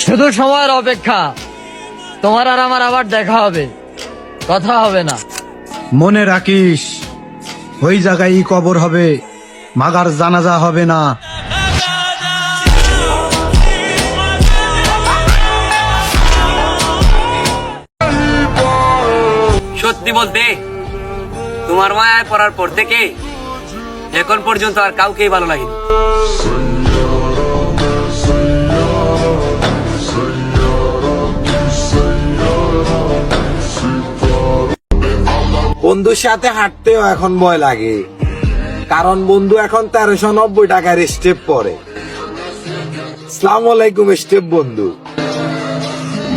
শুধু সময়ের অপেক্ষা, তোমার আর আমার আবার দেখা হবে, কথা হবে না। মনে রাখিস, ওই জায়গায় কবর হবে, মাগার জানাজা হবে না। সত্যি বলতে তোমার মায়ায় পড়ার পর থেকে এখন পর্যন্ত আর কাউকেই ভালো লাগেনি। বন্ধুর সাথে হাঁটতেও এখন ভয় লাগে, কারণ বন্ধু এখন 1390 টাকার স্টেপ পরে। আসসালামু আলাইকুম স্টেপ বন্ধু।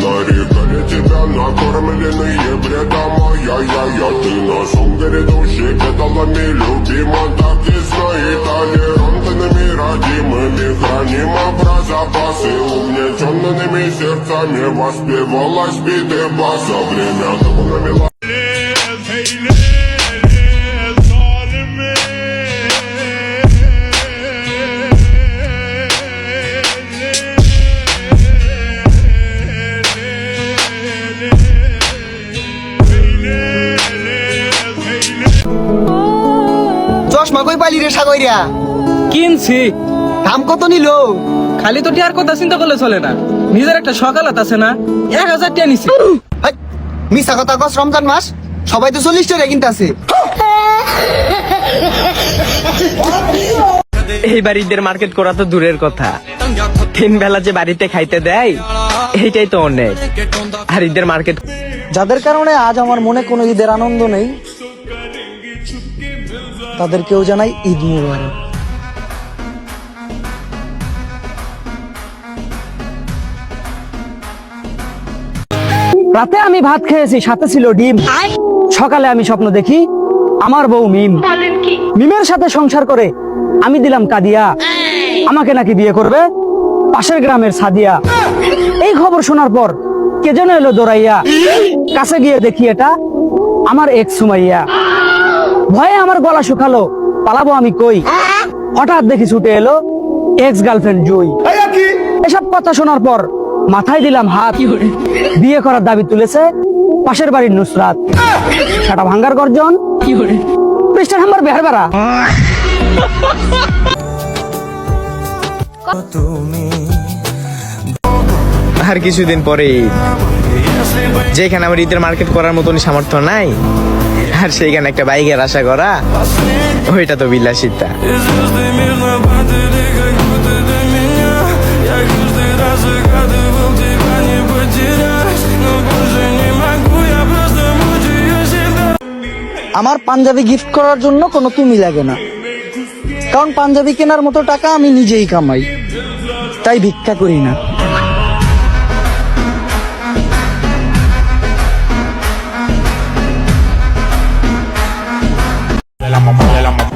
Нарекали тебя накормленные бреда моя, ты на шум грядущий педалами любима, так тесно и толерантными родимыми, хранима про запасы, угнетенными сердцами воспевалась биты баса, время тому намела. চশমা কই পাইলি রে সাগরিয়া? কিনছি। দাম কত নিল? খালি তো টিয়ার কথা চিন্তা করলে চলে না, নিজের একটা সকালত আছে না, 1000 টিয়া নিছি। হেই, মিছা কথা কস, রমজান মাস সবাই তো 40 টাকা কিনতাছে। এই বাড়িদের মার্কেট করা তো দূরের কথা, 3 বেলা যে বাড়িতে খাইতে দেয় এইটাই তো অনেক। আর ঈদের মার্কেট, যাদের কারণে আজ আমার মনে কোনো ঈদের আনন্দ নেই, তাদেরকেও জানাই ঈদ মুবারক। রাতে আমি ভাত খেয়েছি, সাথে ছিল ডিম। সকালে আমি স্বপ্ন দেখি আমার বউ মিম, মিমের সাথে সংসার করে আমি দিলাম কাদিয়া, আমাকে নাকি বিয়ে করবে পাশের গ্রামের সাদিয়া। এই খবর শোনার পর কে যেন এলো দৌড়াইয়া, কাছে গিয়ে দেখি এটা আমার এক্স সুমাইয়া। ভয়ে আমার গলা শুকালো, পালাবো আমি কই, হঠাৎ দেখি ছুটে এলো এক্স গার্লফ্রেন্ড জুই। এসব কথা শোনার পর মাথায় দিলাম হাত, বিয়ে করার দাবি তুলেছে পাশের বাড়ির নুসরাত। সেটা ভাঙ্গার গর্জন, পৃষ্ঠা নাম্বার বেহার বেড়া। আর কিছুদিন পরে যেখানে আমার ঈদের মার্কেট করার মতন সামর্থ্য নাই, আর সেইখানে একটা বাইকের আশা করা, ওইটা তো বিলাসিতা। আমার পাঞ্জাবি গিফট করার জন্য কোনো তুমি লাগে না, কারণ পাঞ্জাবি কেনার মতো টাকা আমি নিজেই কামাই, তাই ভিক্ষা করি না।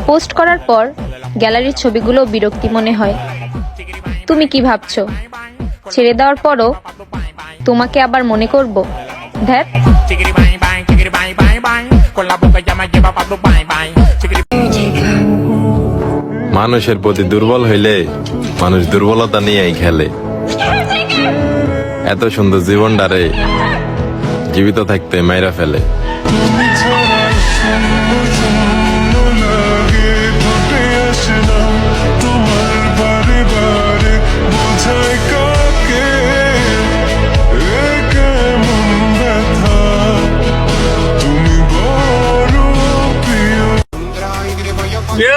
পোস্ট করার পর গ্যালারির ছবিগুলো বিরক্তি মনে হয়। তুমি কি ভাবছো ছেড়ে দেওয়ার পরও তোমাকে আবার মনে করব? ধ্যাৎ। মানুষের প্রতি দুর্বল হইলে মানুষ দুর্বলতা নিয়েই খেলে। এত সুন্দর জীবনটারে জীবিত থাকতে মাইরা ফেলে। কেউ